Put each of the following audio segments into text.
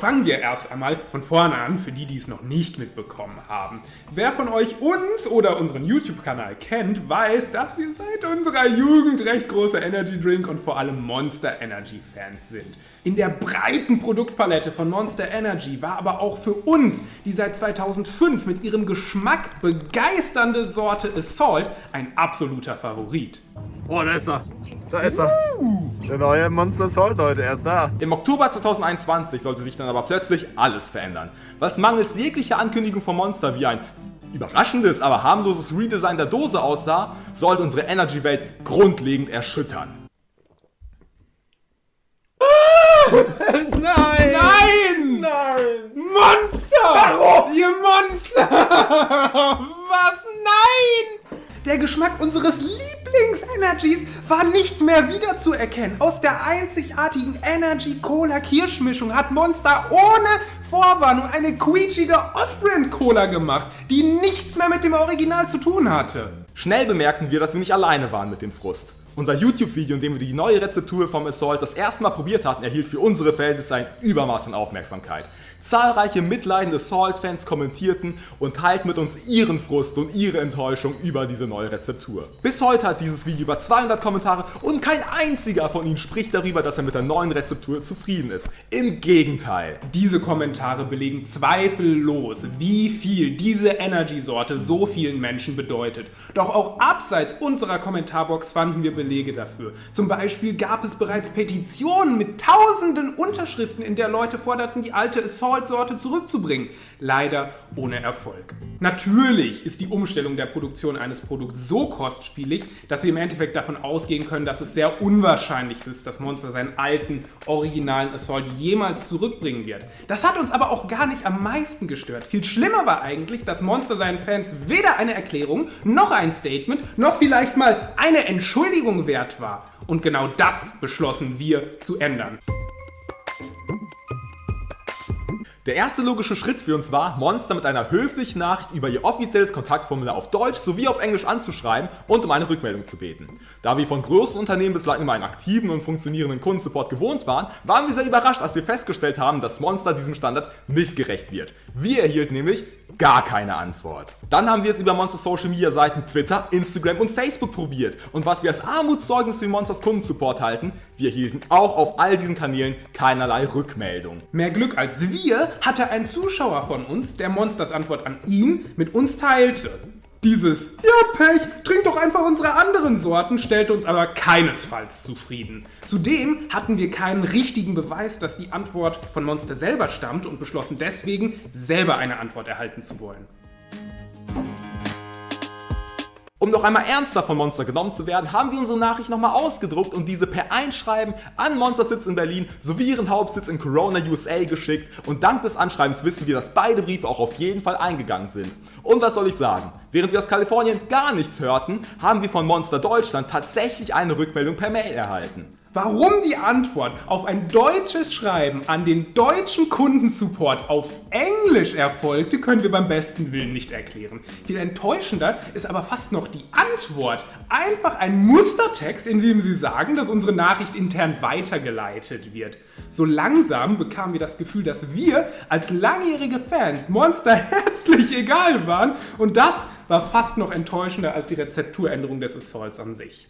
Fangen wir erst einmal von vorne an, für die, die es noch nicht mitbekommen haben. Wer von euch uns oder unseren YouTube-Kanal kennt, weiß, dass wir seit unserer Jugend recht große Energy Drink und vor allem Monster Energy Fans sind. In der breiten Produktpalette von Monster Energy war aber auch für uns die seit 2005 mit ihrem Geschmack begeisternde Sorte Assault ein absoluter Favorit. Oh, da ist er. Da ist er. Der neue Monster Assault heute erst da. Im Oktober 2021 sollte sich dann aber plötzlich alles verändern, weil es mangels jeglicher Ankündigung von Monster wie ein überraschendes, aber harmloses Redesign der Dose aussah, sollte unsere Energy-Welt grundlegend erschüttern. Nein! Nein! Nein! Monster! Warum? Ihr Monster! Was? Nein! Der Geschmack unseres Lieblings-Energies war nicht mehr wiederzuerkennen. Aus der einzigartigen Energy-Cola-Kirschmischung hat Monster ohne Vorwarnung eine quietschige Off-Brand-Cola gemacht, die nichts mehr mit dem Original zu tun hatte. Schnell bemerkten wir, dass wir nicht alleine waren mit dem Frust. Unser YouTube-Video, in dem wir die neue Rezeptur vom Assault das erste Mal probiert hatten, erhielt für unsere Verhältnisse ein Übermaß an Aufmerksamkeit. Zahlreiche mitleidende Assault-Fans kommentierten und teilten mit uns ihren Frust und ihre Enttäuschung über diese neue Rezeptur. Bis heute hat dieses Video über 200 Kommentare und kein einziger von ihnen spricht darüber, dass er mit der neuen Rezeptur zufrieden ist. Im Gegenteil. Diese Kommentare belegen zweifellos, wie viel diese Energy-Sorte so vielen Menschen bedeutet. Doch auch abseits unserer Kommentarbox fanden wir Belege dafür. Zum Beispiel gab es bereits Petitionen mit tausenden Unterschriften, in der Leute forderten, die alte Assault-Sorte zurückzubringen. Leider ohne Erfolg. Natürlich ist die Umstellung der Produktion eines Produkts so kostspielig, dass wir im Endeffekt davon ausgehen können, dass es sehr unwahrscheinlich ist, dass Monster seinen alten, originalen Assault jemals zurückbringen wird. Das hat uns aber auch gar nicht am meisten gestört. Viel schlimmer war eigentlich, dass Monster seinen Fans weder eine Erklärung, noch ein Statement, noch vielleicht mal eine Entschuldigung wert war. Und genau das beschlossen wir zu ändern. Der erste logische Schritt für uns war, Monster mit einer höflichen Nachricht über ihr offizielles Kontaktformular auf Deutsch sowie auf Englisch anzuschreiben und um eine Rückmeldung zu beten. Da wir von großen Unternehmen bislang immer einen aktiven und funktionierenden Kundensupport gewohnt waren wir sehr überrascht, als wir festgestellt haben, dass Monster diesem Standard nicht gerecht wird. Wir erhielten nämlich gar keine Antwort. Dann haben wir es über Monsters Social Media Seiten Twitter, Instagram und Facebook probiert. Und was wir als Armutszeugnis für Monsters Kundensupport halten, wir erhielten auch auf all diesen Kanälen keinerlei Rückmeldung. Mehr Glück als wir hatte ein Zuschauer von uns, der Monsters Antwort an ihn mit uns teilte. Dieses "Ja, Pech, trink doch einfach unsere anderen Sorten" stellte uns aber keinesfalls zufrieden. Zudem hatten wir keinen richtigen Beweis, dass die Antwort von Monster selber stammt und beschlossen deswegen, selber eine Antwort erhalten zu wollen. Um noch einmal ernster von Monster genommen zu werden, haben wir unsere Nachricht nochmal ausgedruckt und diese per Einschreiben an Monsters Sitz in Berlin sowie ihren Hauptsitz in Corona, USA geschickt und dank des Anschreibens wissen wir, dass beide Briefe auch auf jeden Fall eingegangen sind. Und was soll ich sagen? Während wir aus Kalifornien gar nichts hörten, haben wir von Monster Deutschland tatsächlich eine Rückmeldung per Mail erhalten. Warum die Antwort auf ein deutsches Schreiben an den deutschen Kundensupport auf Englisch erfolgte, können wir beim besten Willen nicht erklären. Viel enttäuschender ist aber fast noch die Antwort. Einfach ein Mustertext, in dem sie sagen, dass unsere Nachricht intern weitergeleitet wird. So langsam bekamen wir das Gefühl, dass wir als langjährige Fans Monster herzlich egal waren und das war fast noch enttäuschender als die Rezepturänderung des Assaults an sich.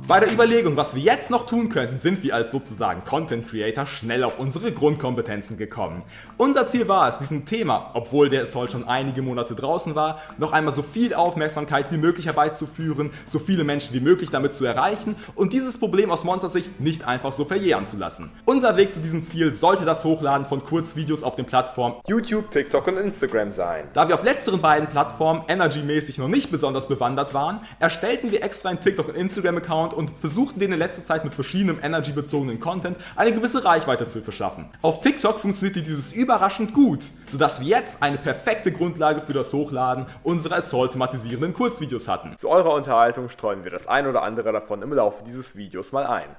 Bei der Überlegung, was wir jetzt noch tun könnten, sind wir als sozusagen Content Creator schnell auf unsere Grundkompetenzen gekommen. Unser Ziel war es, diesem Thema, obwohl der Assault schon einige Monate draußen war, noch einmal so viel Aufmerksamkeit wie möglich herbeizuführen, so viele Menschen wie möglich damit zu erreichen und dieses Problem aus Monsters Sicht nicht einfach so verjähren zu lassen. Unser Weg zu diesem Ziel sollte das Hochladen von Kurzvideos auf den Plattformen YouTube, TikTok und Instagram sein. Da wir auf letzteren beiden Plattformen energymäßig noch nicht besonders bewandert waren, erstellten wir extra einen TikTok- und Instagram-Account und versuchten den in letzter Zeit mit verschiedenem energy-bezogenen Content eine gewisse Reichweite zu verschaffen. Auf TikTok funktionierte dieses überraschend gut, sodass wir jetzt eine perfekte Grundlage für das Hochladen unserer Assault-thematisierenden Kurzvideos hatten. Zu eurer Unterhaltung streuen wir das ein oder andere davon im Laufe dieses Videos mal ein.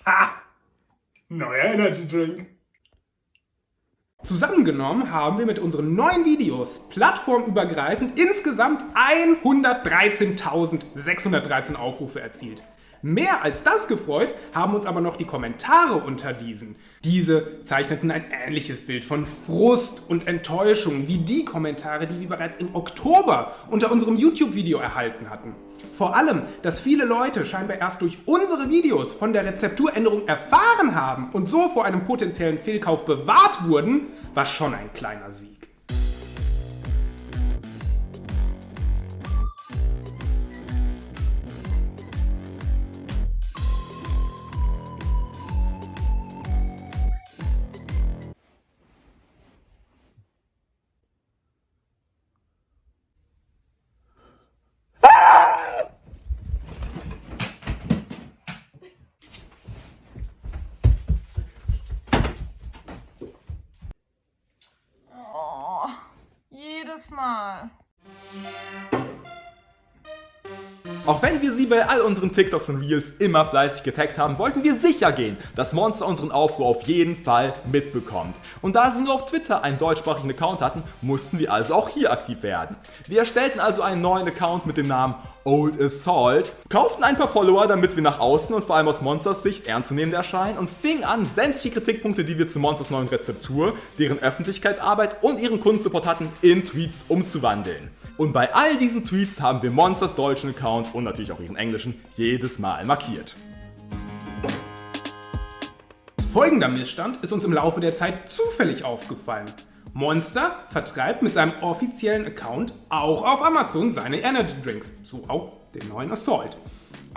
Ha! Neuer Energy Drink. Zusammengenommen haben wir mit unseren neuen Videos plattformübergreifend insgesamt 113.613 Aufrufe erzielt. Mehr als das gefreut haben uns aber noch die Kommentare unter diesen. Diese zeichneten ein ähnliches Bild von Frust und Enttäuschung wie die Kommentare, die wir bereits im Oktober unter unserem YouTube-Video erhalten hatten. Vor allem, dass viele Leute scheinbar erst durch unsere Videos von der Rezepturänderung erfahren haben und so vor einem potenziellen Fehlkauf bewahrt wurden, war schon ein kleiner Sieg. Jedes Mal. Auch wenn wir sie bei all unseren TikToks und Reels immer fleißig getaggt haben, wollten wir sicher gehen, dass Monster unseren Aufruf auf jeden Fall mitbekommt. Und da sie nur auf Twitter einen deutschsprachigen Account hatten, mussten wir also auch hier aktiv werden. Wir erstellten also einen neuen Account mit dem Namen Old Assault, kauften ein paar Follower, damit wir nach außen und vor allem aus Monsters Sicht ernstzunehmend erscheinen und fingen an, sämtliche Kritikpunkte, die wir zu Monsters neuen Rezeptur, deren Öffentlichkeitsarbeit und ihren Kundensupport hatten, in Tweets umzuwandeln. Und bei all diesen Tweets haben wir Monsters deutschen Account und natürlich auch ihren englischen jedes Mal markiert. Folgender Missstand ist uns im Laufe der Zeit zufällig aufgefallen. Monster vertreibt mit seinem offiziellen Account auch auf Amazon seine Energy Drinks, so auch den neuen Assault.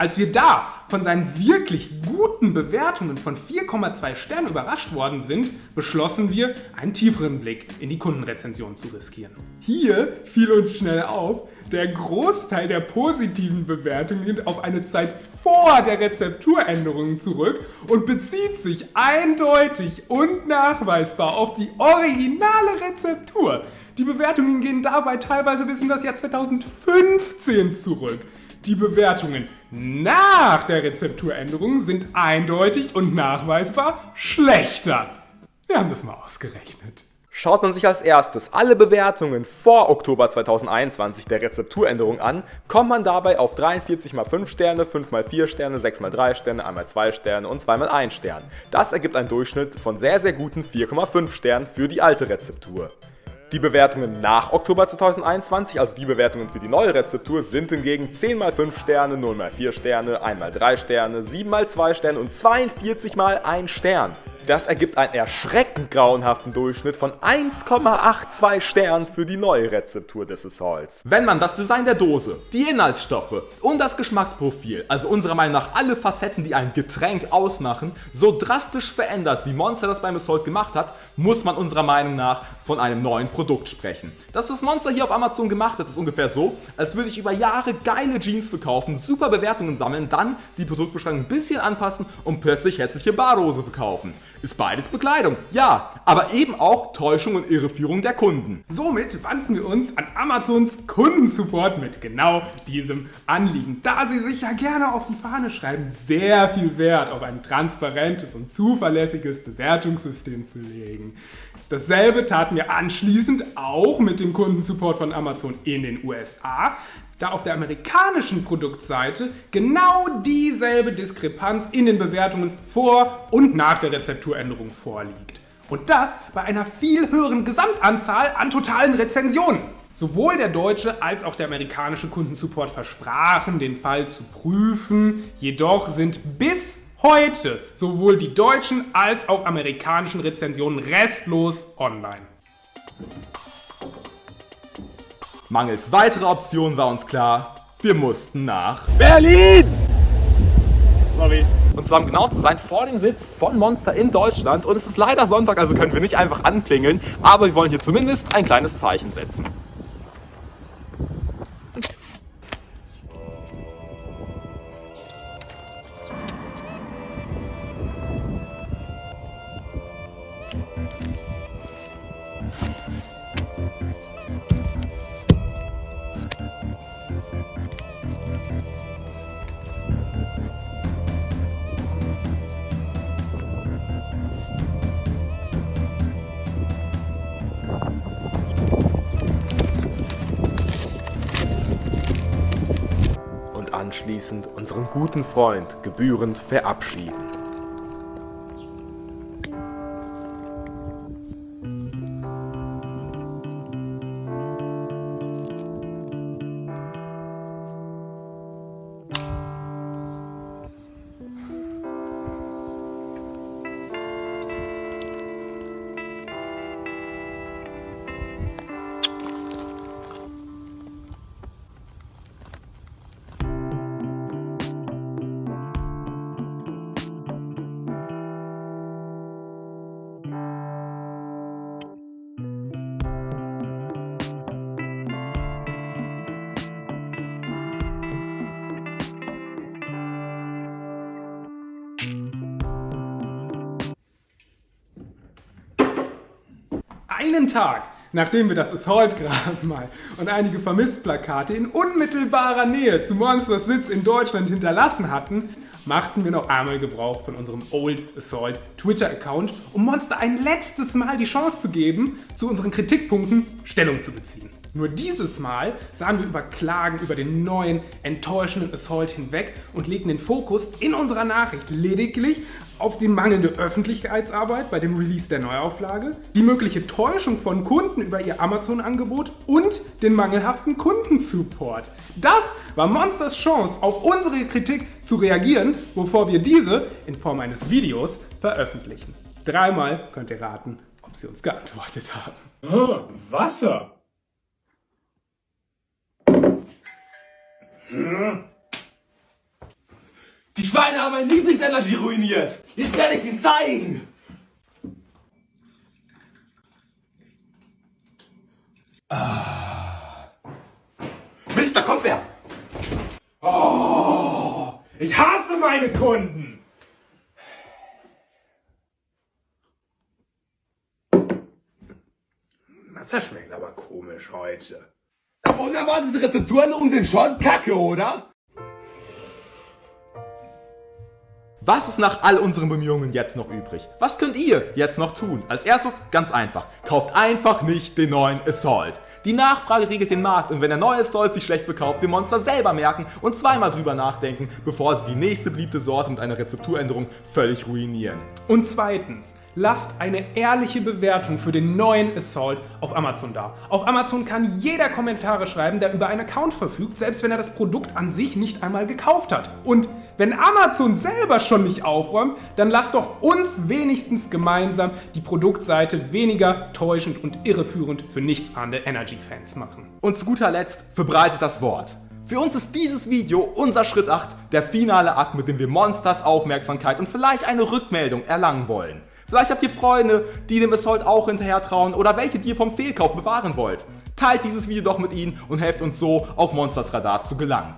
Als wir da von seinen wirklich guten Bewertungen von 4,2 Sternen überrascht worden sind, beschlossen wir, einen tieferen Blick in die Kundenrezension zu riskieren. Hier fiel uns schnell auf, der Großteil der positiven Bewertungen geht auf eine Zeit vor der Rezepturänderungen zurück und bezieht sich eindeutig und nachweisbar auf die originale Rezeptur. Die Bewertungen gehen dabei teilweise bis in das Jahr 2015 zurück. Die Bewertungen nach der Rezepturänderung sind eindeutig und nachweisbar schlechter. Wir haben das mal ausgerechnet. Schaut man sich als erstes alle Bewertungen vor Oktober 2021 der Rezepturänderung an, kommt man dabei auf 43 x 5 Sterne, 5 x 4 Sterne, 6 x 3 Sterne, 1 x 2 Sterne und 2 x 1 Stern. Das ergibt einen Durchschnitt von sehr guten 4,5 Sternen für die alte Rezeptur. Die Bewertungen nach Oktober 2021, also die Bewertungen für die neue Rezeptur, sind hingegen 10 x 5 Sterne, 0 x 4 Sterne, 1 x 3 Sterne, 7 x 2 Sterne und 42 x 1 Stern. Das ergibt einen erschreckend grauenhaften Durchschnitt von 1,82 Sternen für die neue Rezeptur des Assaults. Wenn man das Design der Dose, die Inhaltsstoffe und das Geschmacksprofil, also unserer Meinung nach alle Facetten, die ein Getränk ausmachen, so drastisch verändert, wie Monster das beim Assault gemacht hat, muss man unserer Meinung nach von einem neuen Produkt sprechen. Das, was Monster hier auf Amazon gemacht hat, ist ungefähr so, als würde ich über Jahre geile Jeans verkaufen, super Bewertungen sammeln, dann die Produktbeschreibung ein bisschen anpassen und plötzlich hässliche Badehose verkaufen. Ist beides Bekleidung, ja, aber eben auch Täuschung und Irreführung der Kunden. Somit wandten wir uns an Amazons Kundensupport mit genau diesem Anliegen, da sie sich ja gerne auf die Fahne schreiben, sehr viel Wert auf ein transparentes und zuverlässiges Bewertungssystem zu legen. Dasselbe taten wir anschließend auch mit dem Kundensupport von Amazon in den USA, da auf der amerikanischen Produktseite genau dieselbe Diskrepanz in den Bewertungen vor und nach der Rezepturänderung vorliegt. Und das bei einer viel höheren Gesamtanzahl an totalen Rezensionen. Sowohl der deutsche als auch der amerikanische Kundensupport versprachen, den Fall zu prüfen, jedoch sind bis heute sowohl die deutschen als auch amerikanischen Rezensionen restlos online. Mangels weiterer Optionen war uns klar, wir mussten nach Berlin! Sorry. Und zwar, um genau zu sein, vor dem Sitz von Monster in Deutschland. Und es ist leider Sonntag, also können wir nicht einfach anklingeln. Aber wir wollen hier zumindest ein kleines Zeichen setzen. anschließend unseren guten Freund gebührend verabschieden. Einen Tag, nachdem wir das Assault-Grabmal und einige Vermisst-Plakate in unmittelbarer Nähe zu Monsters Sitz in Deutschland hinterlassen hatten, machten wir noch einmal Gebrauch von unserem Old Assault Twitter-Account, um Monster ein letztes Mal die Chance zu geben, zu unseren Kritikpunkten Stellung zu beziehen. Nur dieses Mal sahen wir über Klagen über den neuen, enttäuschenden Assault hinweg und legten den Fokus in unserer Nachricht lediglich auf die mangelnde Öffentlichkeitsarbeit bei dem Release der Neuauflage, die mögliche Täuschung von Kunden über ihr Amazon-Angebot und den mangelhaften Kundensupport. Das war Monsters Chance, auf unsere Kritik zu reagieren, bevor wir diese in Form eines Videos veröffentlichen. 3-mal könnt ihr raten, ob sie uns geantwortet haben. Oh, Wasser! Die Schweine haben mein Lieblingsenergie ruiniert. Jetzt werde ich es ihnen zeigen. Mister, kommt wer? Oh, ich hasse meine Kunden! Das schmeckt aber komisch heute. Unerwartete Rezepturänderungen sind schon kacke, oder? Was ist nach all unseren Bemühungen jetzt noch übrig? Was könnt ihr jetzt noch tun? Als erstes ganz einfach. Kauft einfach nicht den neuen Assault. Die Nachfrage regelt den Markt und wenn der neue Assault sich schlecht verkauft, wir Monster selber merken und zweimal drüber nachdenken, bevor sie die nächste beliebte Sorte mit einer Rezepturänderung völlig ruinieren. Und zweitens, lasst eine ehrliche Bewertung für den neuen Assault auf Amazon da. Auf Amazon kann jeder Kommentare schreiben, der über einen Account verfügt, selbst wenn er das Produkt an sich nicht einmal gekauft hat. Und wenn Amazon selber schon nicht aufräumt, dann lasst doch uns wenigstens gemeinsam die Produktseite weniger täuschend und irreführend für nichtsahnende Energy-Fans machen. Und zu guter Letzt verbreitet das Wort. Für uns ist dieses Video unser Schritt 8, der finale Akt, mit dem wir Monsters Aufmerksamkeit und vielleicht eine Rückmeldung erlangen wollen. Vielleicht habt ihr Freunde, die dem Assault auch hinterher trauen oder welche, die ihr vom Fehlkauf bewahren wollt. Teilt dieses Video doch mit ihnen und helft uns so, auf Monsters Radar zu gelangen.